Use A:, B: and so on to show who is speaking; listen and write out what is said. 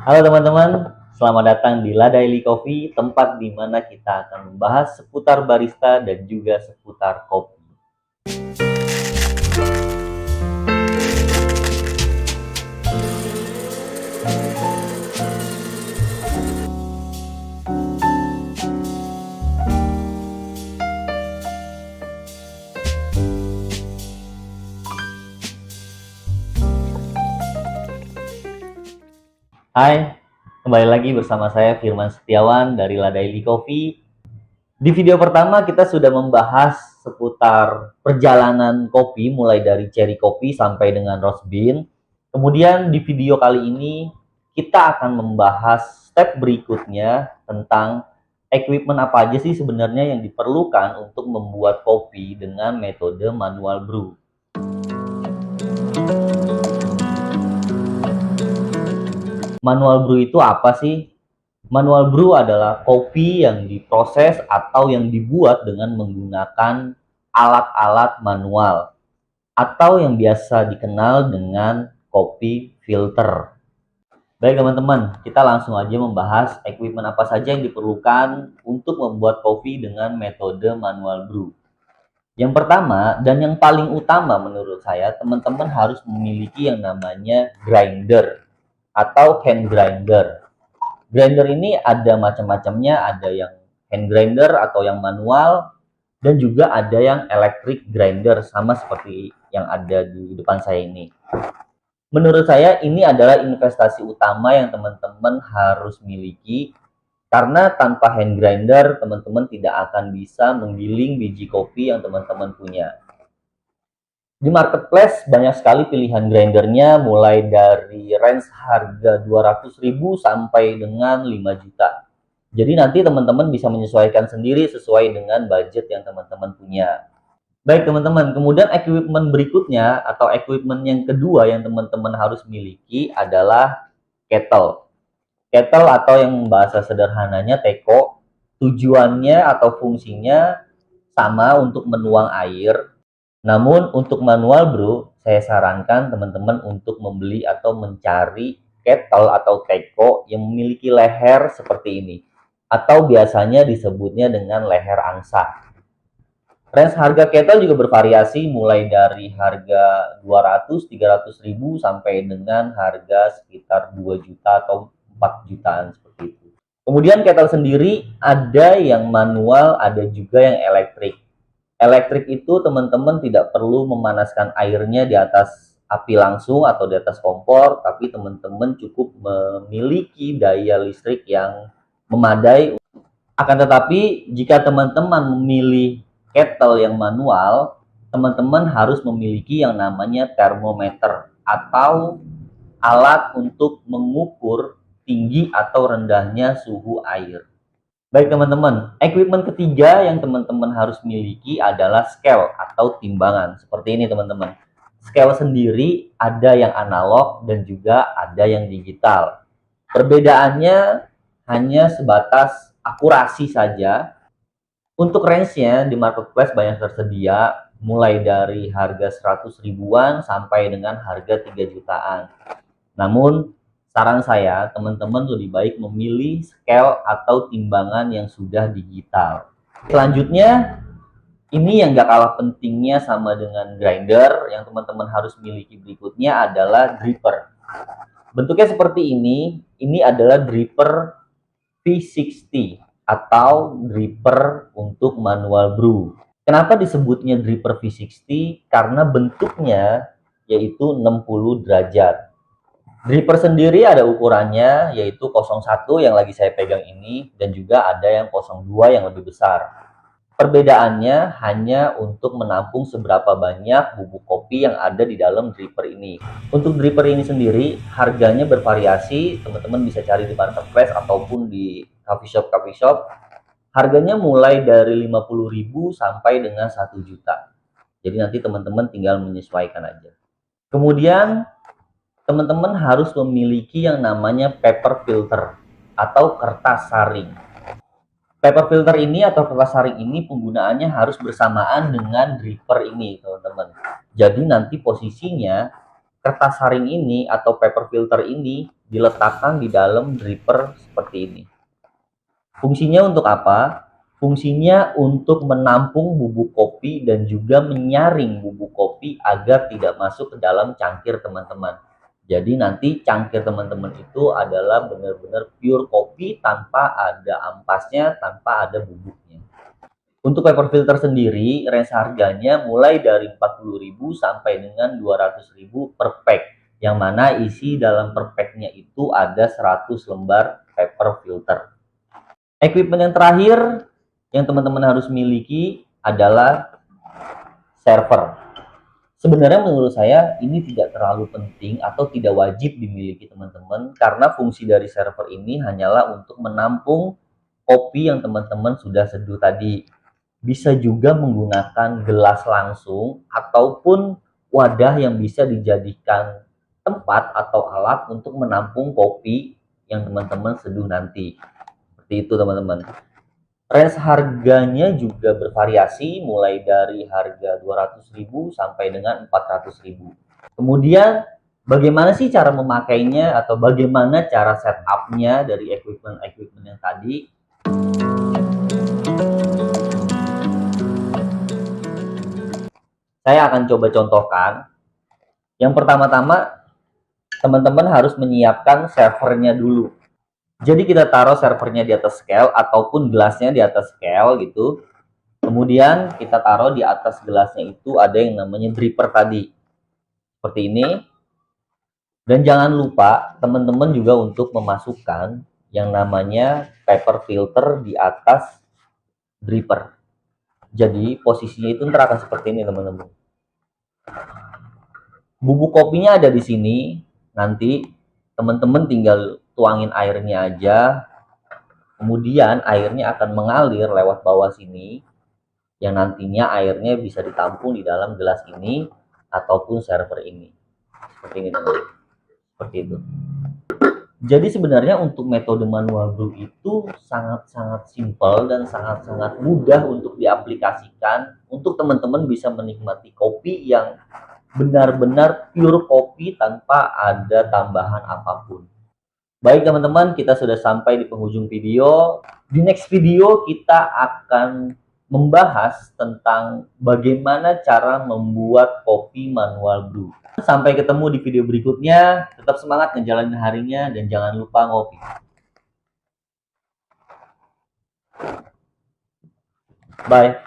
A: Halo teman-teman, selamat datang di La Daily Coffee, tempat di mana kita akan membahas seputar barista dan juga seputar kopi. Hai, kembali lagi bersama saya Firman Setiawan dari La Daily Coffee. Di video pertama kita sudah membahas seputar perjalanan kopi mulai dari cherry kopi sampai dengan roast bean. Kemudian di video kali ini kita akan membahas step berikutnya tentang equipment apa aja sih sebenarnya yang diperlukan untuk membuat kopi dengan metode manual brew. Manual brew itu apa sih? Manual brew adalah kopi yang diproses atau yang dibuat dengan menggunakan alat-alat manual atau yang biasa dikenal dengan kopi filter. Baik teman-teman, kita langsung aja membahas equipment apa saja yang diperlukan untuk membuat kopi dengan metode manual brew. Yang pertama dan yang paling utama menurut saya, teman-teman harus memiliki yang namanya grinder atau hand grinder. Grinder ini ada macam-macamnya, ada yang hand grinder atau yang manual, dan juga ada yang electric grinder, sama seperti yang ada di depan saya ini. Menurut saya ini adalah investasi utama yang teman-teman harus miliki, karena tanpa hand grinder, teman-teman tidak akan bisa menggiling biji kopi yang teman-teman punya. Di marketplace banyak sekali pilihan grindernya, mulai dari range harga 200.000 sampai dengan 5 juta. Jadi nanti teman-teman bisa menyesuaikan sendiri sesuai dengan budget yang teman-teman punya. Baik teman-teman, kemudian equipment berikutnya atau equipment yang kedua yang teman-teman harus miliki adalah kettle. Kettle atau yang bahasa sederhananya teko, tujuannya atau fungsinya sama untuk menuang air. Namun untuk manual brew, saya sarankan teman-teman untuk membeli atau mencari kettle atau teko yang memiliki leher seperti ini, atau biasanya disebutnya dengan leher angsa. Range harga kettle juga bervariasi mulai dari harga 200-300 ribu sampai dengan harga sekitar 2 juta atau 4 jutaan seperti itu. Kemudian kettle sendiri ada yang manual, ada juga yang elektrik. Elektrik itu teman-teman tidak perlu memanaskan airnya di atas api langsung atau di atas kompor, tapi teman-teman cukup memiliki daya listrik yang memadai. Akan tetapi jika teman-teman memilih kettle yang manual, teman-teman harus memiliki yang namanya termometer atau alat untuk mengukur tinggi atau rendahnya suhu air. Baik teman-teman, equipment ketiga yang teman-teman harus miliki adalah scale atau timbangan. Seperti ini teman-teman. Scale sendiri ada yang analog dan juga ada yang digital. Perbedaannya hanya sebatas akurasi saja. Untuk range-nya di marketplace banyak tersedia, mulai dari harga 100 ribuan sampai dengan harga 3 jutaan. Namun saran saya, teman-teman lebih baik memilih scale atau timbangan yang sudah digital. Selanjutnya, ini yang gak kalah pentingnya sama dengan grinder, yang teman-teman harus miliki berikutnya adalah dripper. Bentuknya seperti ini adalah dripper V60 atau dripper untuk manual brew. Kenapa disebutnya dripper V60? Karena bentuknya yaitu 60 derajat. Dripper sendiri ada ukurannya, yaitu 01 yang lagi saya pegang ini, dan juga ada yang 02 yang lebih besar. Perbedaannya hanya untuk menampung seberapa banyak bubuk kopi yang ada di dalam dripper ini. Untuk dripper ini sendiri, harganya bervariasi, teman-teman bisa cari di marketplace ataupun di coffee shop. Harganya mulai dari 50.000 sampai dengan 1 juta. Jadi nanti teman-teman tinggal menyesuaikan aja. Kemudian teman-teman harus memiliki yang namanya paper filter atau kertas saring. Paper filter ini atau kertas saring ini penggunaannya harus bersamaan dengan dripper ini, teman-teman. Jadi nanti posisinya kertas saring ini atau paper filter ini diletakkan di dalam dripper seperti ini. Fungsinya untuk apa? Fungsinya untuk menampung bubuk kopi dan juga menyaring bubuk kopi agar tidak masuk ke dalam cangkir teman-teman. Jadi nanti cangkir teman-teman itu adalah benar-benar pure kopi tanpa ada ampasnya, tanpa ada bubuknya. Untuk paper filter sendiri, range harganya mulai dari 40.000 sampai dengan 200.000 per pack. Yang mana isi dalam per packnya itu ada 100 lembar paper filter. Equipment yang terakhir yang teman-teman harus miliki adalah server. Sebenarnya menurut saya ini tidak terlalu penting atau tidak wajib dimiliki teman-teman, karena fungsi dari server ini hanyalah untuk menampung kopi yang teman-teman sudah seduh tadi. Bisa juga menggunakan gelas langsung ataupun wadah yang bisa dijadikan tempat atau alat untuk menampung kopi yang teman-teman seduh nanti. Seperti itu teman-teman. Range harganya juga bervariasi mulai dari harga 200.000 sampai dengan 400.000. Kemudian bagaimana sih cara memakainya atau bagaimana cara setupnya dari equipment yang tadi? Saya akan coba contohkan. Yang pertama-tama teman-teman harus menyiapkan servernya dulu. Jadi kita taruh servernya di atas scale ataupun gelasnya di atas scale gitu. Kemudian kita taruh di atas gelasnya itu ada yang namanya dripper tadi. Seperti ini. Dan jangan lupa teman-teman juga untuk memasukkan yang namanya paper filter di atas dripper. Jadi posisinya itu ntar akan seperti ini teman-teman. Bubuk kopinya ada di sini. Nanti teman-teman tinggal tuangin airnya aja, kemudian airnya akan mengalir lewat bawah sini, yang nantinya airnya bisa ditampung di dalam gelas ini ataupun server ini. Seperti ini teman-teman. Seperti itu. Jadi sebenarnya untuk metode manual brew itu sangat-sangat simpel dan sangat-sangat mudah untuk diaplikasikan untuk teman-teman bisa menikmati kopi yang benar-benar pure kopi tanpa ada tambahan apapun. Baik teman-teman, kita sudah sampai di penghujung video. Di next video kita akan membahas tentang bagaimana cara membuat kopi manual brew. Sampai ketemu di video berikutnya. Tetap semangat ngejalanin harinya dan jangan lupa ngopi. Bye.